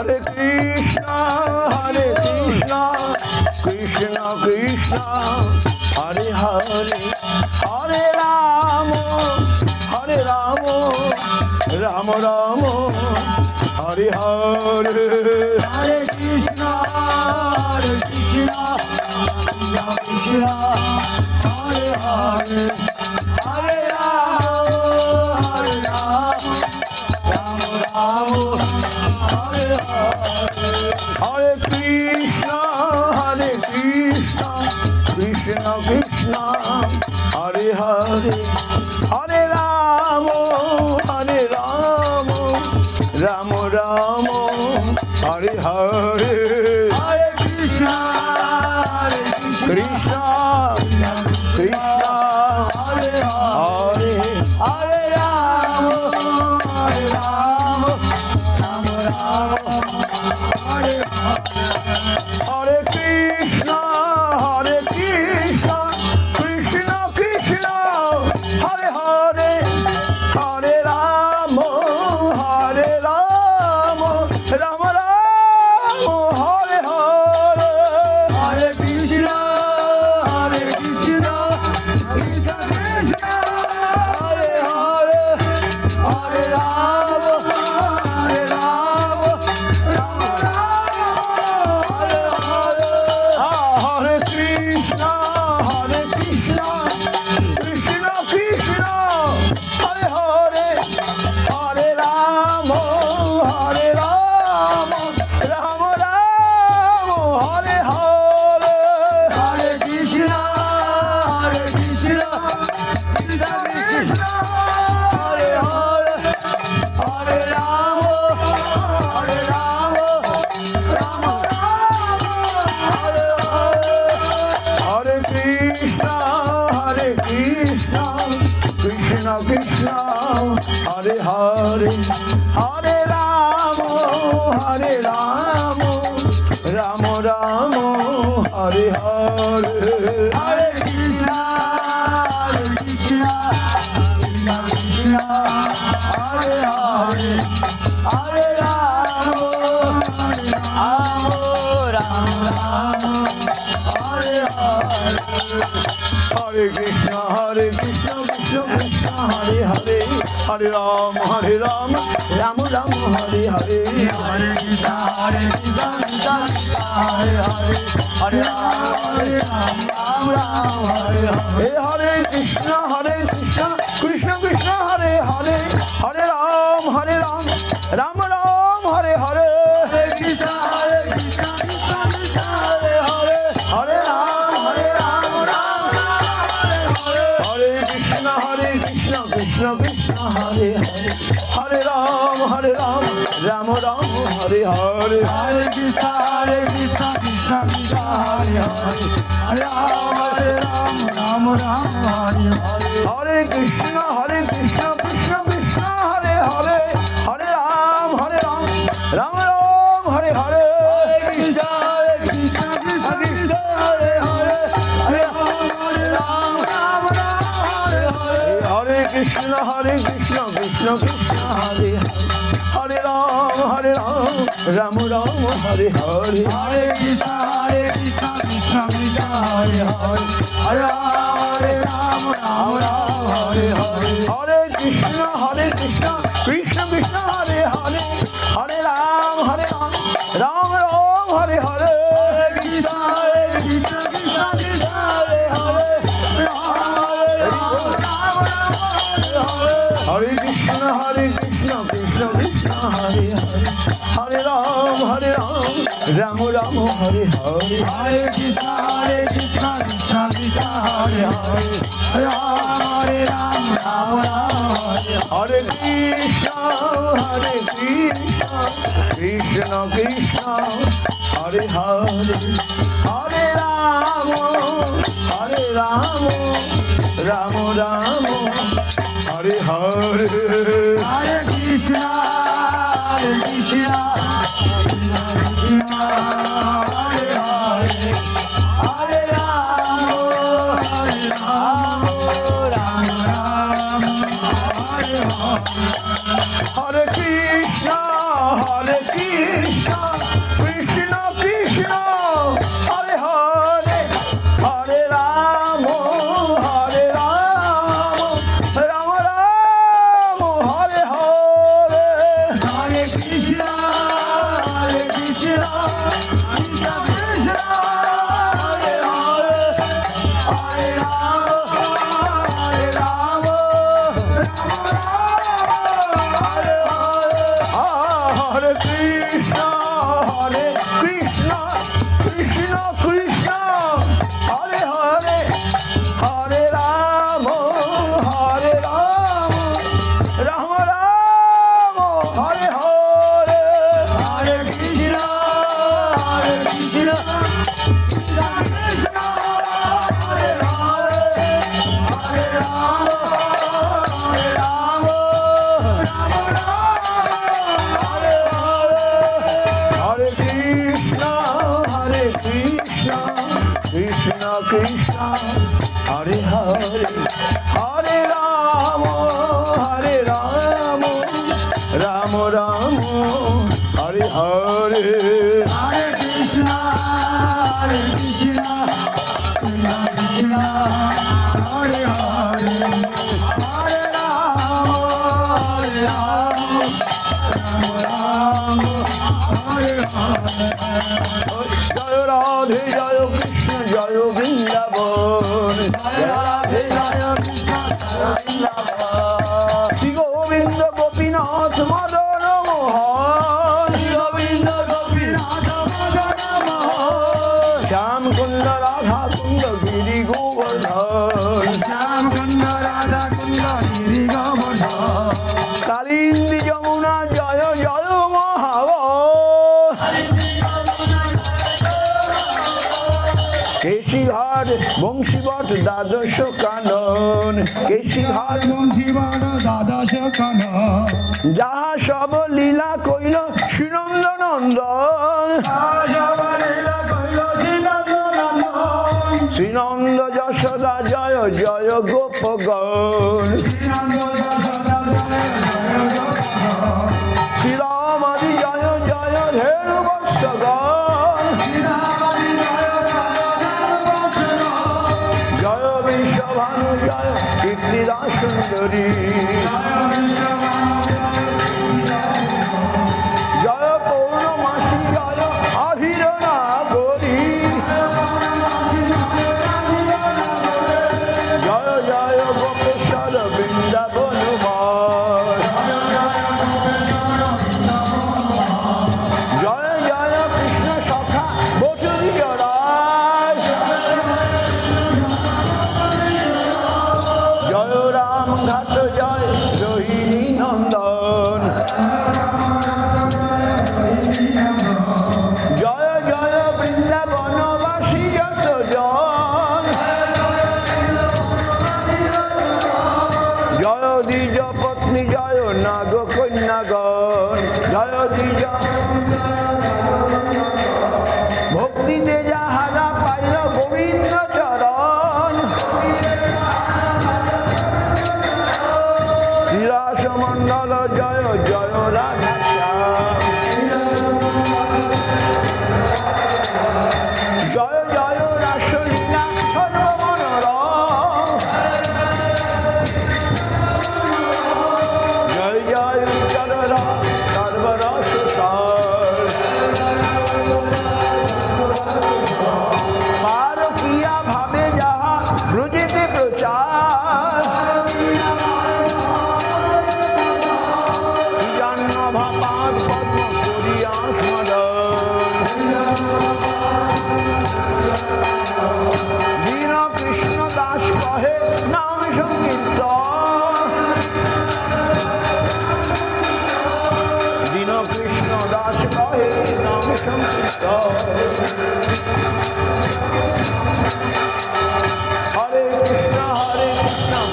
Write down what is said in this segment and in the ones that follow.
Hare Krishna, Krishna Krishna, Hare Hare, Hare Rama, Rama Rama, Hare Hare, Hare Krishna, Krishna Krishna, Hare Hare, Hare Rama, Rama Rama, Hare Hare. Hare Krishna, Krishna Krishna, Hare Hare, Hare Rama, Rama Rama, Hare Hare, Hare Krishna, Krishna Krishna, Hare Hare Hare Rama, Rama Rama, Hare Hare Krishna, Krishna Krishna, Hare Hare, Hare Rama, Rama Rama, Hare Hare, Hare Krishna, Krishna Krishna, Hare Hare, Hare Rama, Rama Rama, Hare Hare. Hare Krishna, Krishna Krishna, Hare Hare, Hare Rama, Rama Rama, Hare Hare, Hare Krishna, Krishna Krishna, Hare Hare, Hare Rama, Rama Rama, Hare Hare. Hare Krishna, Krishna Krishna, Hare Hare, Hare Rama, Rama Rama, Hare Hare, Hare Krishna, Krishna Krishna, Hare Hare, Hare Rama, Rama Hare Hare. Hare Krishna, Krishna Krishna, Hare Hare, Hare Rama, Rama Rama, Hare Hare, Hare Krishna, Krishna Krishna, Hare Hare, Hare Rama, Rama Hare Hare. Hare Krishna, Krishna Krishna, Hare Hare, Hare Rama, Rama Rama, Hare Hare, Hare Krishna, Krishna Krishna, Hare Hare, Hare Rama, Rama Hare Hare. Hare Krishna, Krishna Krishna, Hare Hare, Hare Rama, Rama Rama, Hare Hare, Hare Krishna, Krishna Krishna, Hare Hare, Hare Rama, Rama Rama, Hare Hare. Hare Krishna, Krishna Krishna, Hare Hare, Hare Rama, Rama Rama, Hare Hare, Hare Krishna, Krishna Krishna, Hare Hare, Hare Rama, Rama Hare Hare. Hare Krishna, Krishna Krishna, Hare Hare, Hare Rama, Rama Rama, Hare Hare, Hare Krishna, Krishna Krishna, Hare Hare, Hare Rama, Rama Rama, Hare Hare. Hare Krishna, Krishna Krishna, Hare Hare, Hare Rama, Rama Rama, Hare Hare, Hare Krishna, Krishna Krishna, Hare Hare, Hare Rama, Rama Rama, Hare Hare. Hare Krishna, Krishna Krishna, Hare Hare, Hare Rama, Rama Rama, Hare Hare, Hare Krishna, Krishna Krishna, Hare Hare, Hare Rama, Rama Rama, Hare Hare. Hare Krishna, Krishna Krishna, Hare Hare, Hare Rama, Rama Rama, Hare Hare, Hare Krishna, Krishna Krishna, Hare Hare, Hare Rama, Rama Rama, Hare Hare. Hare Krishna, Krishna Hare Hare Hare Ram Ram Ram Hare Hare Hare Krishna, Hare Krishna, Krishna Krishna, Hare Hare, Hare Rama, Hare Rama, Rama Rama, Hare Hare. জয় রাধে জয় কৃষ্ণ জয় বৃন্দাবন জয় রাধে জয় কৃষ্ণ জয় বৃন্দাবন শ্রী গোবিন্দ গোপীনাথ মদন মোহন শ্রী গোবিন্দ গোপীনাথ মদন মোহন শ্যাম কুন্দ রাধা কুন্দ গিরি Gobardhan Sham Kunda Radha Kunda Giri Govardhan. Kalindi Jamuna জয় জয় মহাবন কেশিঘাট বংশীবট দ্বাদশ কানন কেশিঘাট জীবন দ্বাদশ কান যাহা সব লীলা কইল শ্রীনন্দ নন্দন শ্রীনন্দ যশোদা জয় জয় গোপগণ শ্রীরামাদি জয় জয় ধেনু বৎসগণ জয় বিশ্বভানু জয় কীর্তিদা সুন্দরী জয় পৌর্ণমাসী জয় আভির নাগরী জয় জয় গোপেশ্বর বৃন্দাবন জয় জয় কৃষ্ণ সখা বসুরি জড়ায় জয় রাম ঘাট জয় রোহিণী নন্দন জয় জয় বৃন্দাবনবাসী যত জন জয় দ্বিজ পত্নী জয় নাগ কন্যাগণ জয় দ্বিজ ভক্তিতে যাহারা পাইল গোবিন্দ চরণ শ্রীরাস মণ্ডল জয় জয় রাধা জয় জয় রাসলীলা সর্বমনোরম জয় জয় চররা সর্বরস পারকিয়া ভাবে যাহা ব্রজেতে প্রচার জান্ন ভাপাত পদ্ম করিয়া দীন কৃষ্ণ দাস কহে নাম সংকীর্তন দীন কৃষ্ণ দাস কহে নাম সংকীর্তন হরে কৃষ্ণ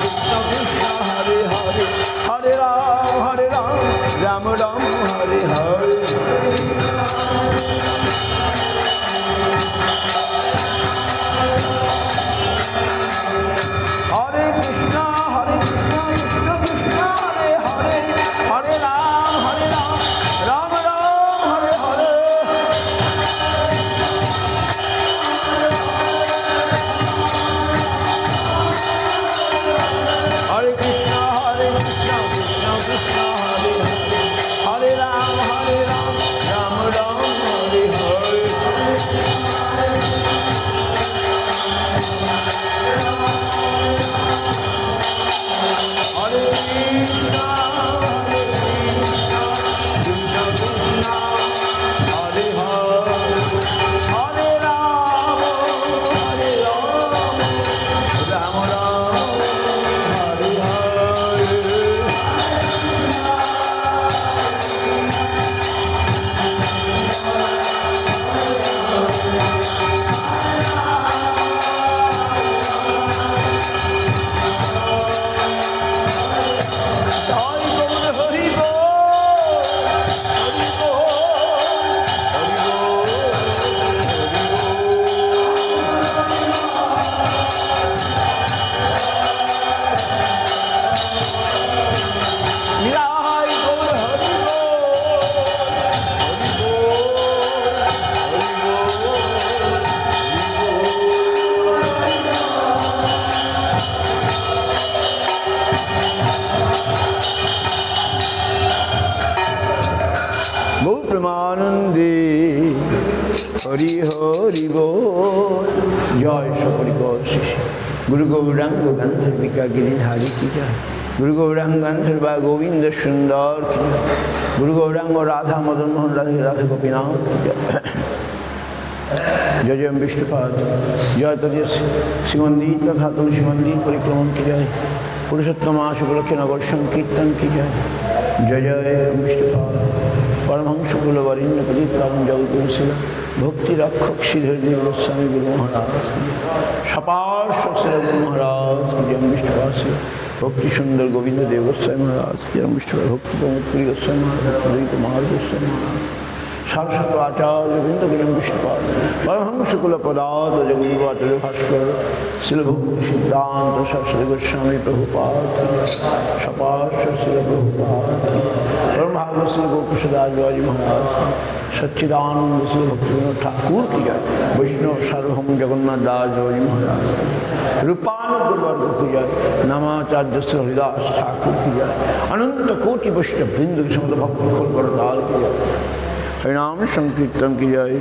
কৃষ্ণ কৃষ্ণ হরে হরে হরে রাম রাম রাম হরে হরে হরে কৃষ্ণ কৃষ্ণ কৃষ্ণ হরে হরে হরে রাম রাম রাম হরে হরে প্রেমানন্দে হরি হরি বল। জয় সকরিকর শিশি গুরু গৌরাঙ্গ গান্ধর্বিকা গিরিধারী কি জয়। গুরু গৌরাঙ্গ গান্ধর্বা গোবিন্দ সুন্দর কি জয়। গুরু গৌরাঙ্গ রাধা মদন মোহন রাধা রাধা গোপীনাথ কি জয়। জয় জয় বিষ্ণুপাদ জয় তদের শ্রীমন্দির তথা তুলসী মন্দির পরিক্রমণ কি জয়। পুরুষোত্তম মাস উপলক্ষে নগর সংকীর্তন কি জয়। জয় জয় বিষ্ণুপাদ পরমহংস কুলবরিণ্য প্রদীপ পাবন জগৎগুরুশিলা ভক্তি রক্ষক শ্রীধরদেব গোস্বামী গুরু মহারাজ সপার্শ্ব শিল গুরু মহারাজ জয় বিষ্ণুপাদ ভক্তি সুন্দর গোবিন্দ দেব গোস্বামী মহারাজ জয় বিষ্ণুপাদ ভক্তি প্রমোদ পুরী গোস্বামী মহারাজ প্রদীপ মহারাজ গোস্বামী মহারাজ সারস্বত আচার্য বৃন্দ গুরুম বিষ্ণুপাদ পরমহংস কুলপদাত জগদ্গুরু ভাস্কর শিল ভক্তি সিদ্ধান্ত সরস্বতী গোস্বামী প্রভুপাদ সপার্শ্ব শিল প্রভুপাদ পরমভাগ শিল গোপীসদাস বাবাজি মহারাজ সচ্চিদানন্দ শিল ভক্তিবিনোদ ঠাকুর কি জয়। বৈষ্ণব সার্বভৌম জগন্নাথ দাস বাবাজি মহারাজ রূপানুগুরবর্গ কি জয়। নামাচার্য শ্রী হরিদাস ঠাকুর কি জয়। অনন্ত কোটি বৈষ্ণব বৃন্দ সমস্ত ভক্ত খোল দাল কি জয়। हरिनाम संकीर्तन की जय।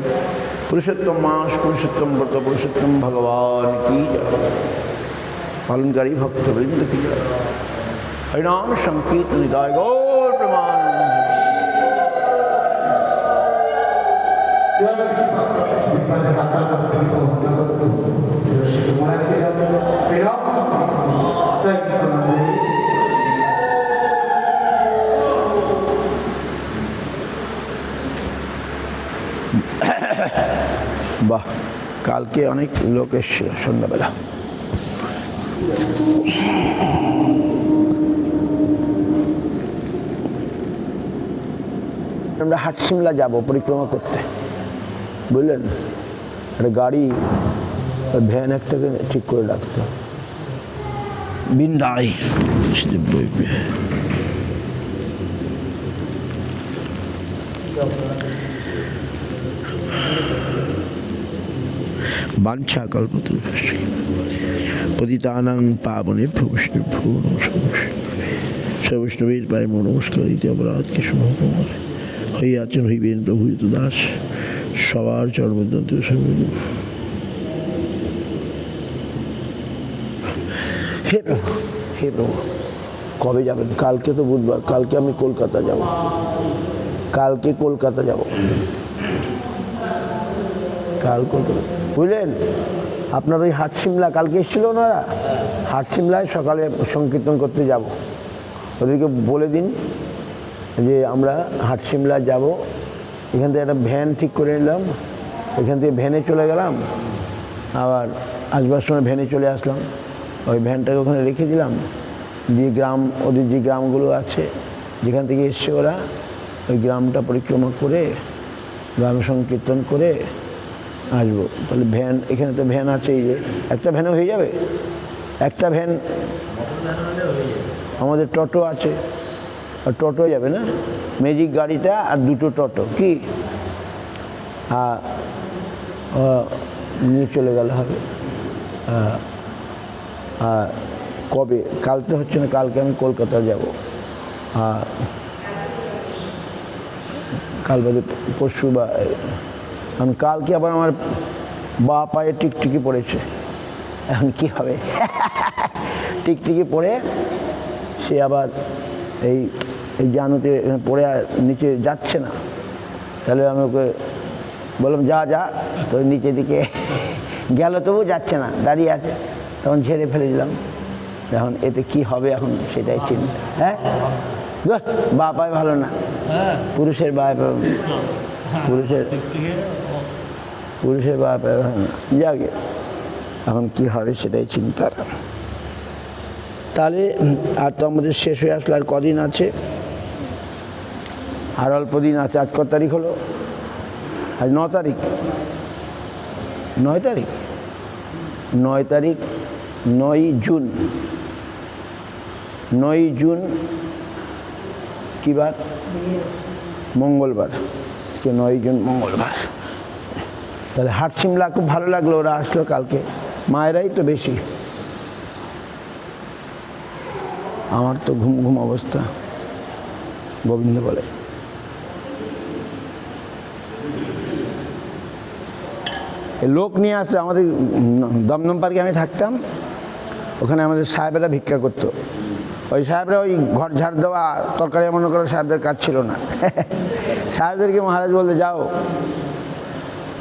पुरुषोत्तम मास पुरुषोत्तम व्रत पुरुषोत्तम भगवान की जय। पालनकारी भक्त वृंद की जय। हरिनाम संकीर्तन निताय गौर प्रेमानंद। বাহ, কালকে অনেক লোক এসেছিল সন্ধ্যাবেলা। আমরা হাটশিমলা যাব পরিক্রমা করতে, বুঝলেন। একটা গাড়ি ভ্যান একটাকে ঠিক করে রাখতে বিন্দাই বাঞ্ছা কল্পতরুভ্যশ্চ পতিতানাং পাবনেভ্যো বৈষ্ণবেভ্যো নমঃ। সর্বৈষ্ণবের পায়ে নমস্কার। ইতি অপরাধ কি সমকুমার হইয়াছেন হইবেন প্রভু যত দাস সবার চরমদন্ত। হে প্রভু, হে প্রভু, কবে যাবেন? কালকে তো বুধবার, কালকে আমি কলকাতা যাব। কালকে কলকাতা যাব, কাল কলকাতা, বুঝলেন। আপনার ওই হাটশিমলা কালকে এসেছিল ওনারা, হাটশিমলায় সকালে সংকীর্তন করতে যাব। ওদেরকে বলে দিন যে আমরা হাটশিমলা যাব। এখান থেকে একটা ভ্যান ঠিক করে নিলাম, এখান থেকে ভ্যানে চলে গেলাম, আবার আসবার সময় ভ্যানে চলে আসলাম। ওই ভ্যানটাকে ওখানে রেখে দিলাম, দিয়ে গ্রাম, ওদের যে গ্রামগুলো আছে যেখান থেকে এসছে ওরা, ওই গ্রামটা পরিক্রমা করে গ্রামে সংকীর্তন করে আসবো। তাহলে ভ্যান, এখানে তো ভ্যান আছে, এই যে একটা ভ্যানও হয়ে যাবে। একটা ভ্যান, আমাদের টোটো আছে, আর টোটো যাবে না, ম্যাজিক গাড়িটা আর দুটো টোটো কি নিয়ে চলে গেলে হবে। কবে? কাল তো হচ্ছে না, কালকে আমি কলকাতা যাব। আর কাল বাদে পরশু বা আমি কালকে আবার আমার বা পায়ে টিকটিকি পড়েছে, এখন কি হবে? টিকটিকি পড়ে সে আবার এই জানুতে পড়ে নিচে যাচ্ছে না। তাহলে আমি ওকে বললাম যা যা, তো নিচের দিকে গেল, তবু যাচ্ছে না, দাঁড়িয়ে আছে। তখন ঝেড়ে ফেলে দিলাম। এখন এতে কি হবে এখন সেটাই চিন্তা। হ্যাঁ, বা পায় ভালো না, পুরুষের বা পুরুষের বা পায় ভালো না, যাকে এখন কি হবে সেটাই চিন্তার। তাহলে আর তো আমাদের শেষ হয়ে আসলে আর কদিন আছে, আর অল্প দিন আছে। আজ কত তারিখ হলো? আজ 9 তারিখ, 9 তারিখ, 9 তারিখ, 9 জুন। 9 জুন কি বার? মঙ্গলবার। 9 জুন মঙ্গলবার। তাহলে হাটশিমলা খুব ভালো লাগলো, ওরা আসলো কালকে। মায়েরাই তো বেশি, আমার তো ঘুম ঘুম অবস্থা। গোবিন্দ বলে এই লোক নিয়ে আসতো আমাদের দমদম পার্কে আমি থাকতাম, ওখানে আমাদের সাহেবেরা ভিক্ষা করতো। ওই সাহেবরা ওই ঘর ঝাড় দেওয়া, তরকারি মনে করা সাহেবদের কাজ ছিল না। সাহেবদেরকে মহারাজ বলতে যাও,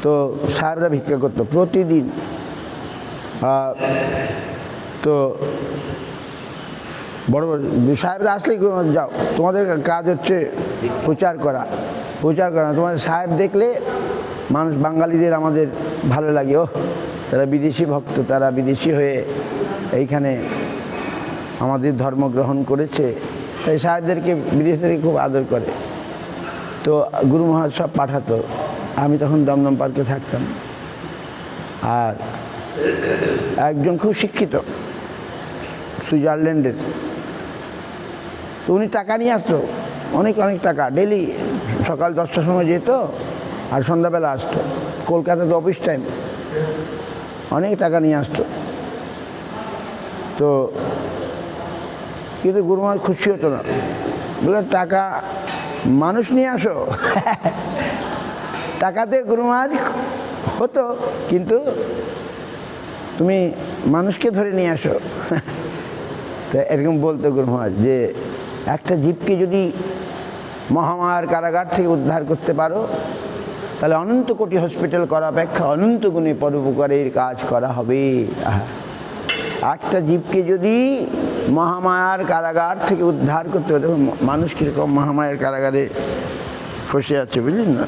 তো সাহেবরা ভিক্ষা করতো প্রতিদিন। তো বড় বড় সাহেবরা আসলেই যাও, তোমাদের কাজ হচ্ছে প্রচার করা, প্রচার করা। তোমাদের সাহেব দেখলে মানুষ, বাঙালিদের আমাদের ভালো লাগে, ও তারা বিদেশি ভক্ত, তারা বিদেশি হয়ে এইখানে আমাদের ধর্ম গ্রহণ করেছে, তাই সাহেবদেরকে বিদেশ থেকে খুব আদর করে। তো গুরু মহারাজ সব পাঠাতো, আমি তখন দমদম পার্কে থাকতাম। আর একজন খুব শিক্ষিত সুইজারল্যান্ডের, তো উনি টাকা নিয়ে আসতো, অনেক অনেক টাকা, ডেলি সকাল 10টার সময় যেত আর সন্ধ্যাবেলা আসতো। কলকাতাতে অফিস টাইম, অনেক টাকা নিয়ে আসতো। তো কিন্তু গুরু মহারাজ খুশি হতো না, বলে টাকা মানুষ নিয়ে আসো। টাকাতে গুরু মহারাজ হতো, কিন্তু তুমি মানুষকে ধরে নিয়ে আসো। তো এরকম বলতো গুরু মহারাজ যে একটা জীবকে যদি মহামায়ার কারাগার থেকে উদ্ধার করতে পারো, তাহলে অনন্ত কোটি হসপিটাল করা অপেক্ষা অনন্ত গুণে পরোপকারের কাজ করা হবে। একটা জীবকে যদি মহামায়ার কারাগার থেকে উদ্ধার করতে হবে, দেখুন মানুষ কীরকম মহামায়ার কারাগারে ফসে আছে, বুঝলেন না?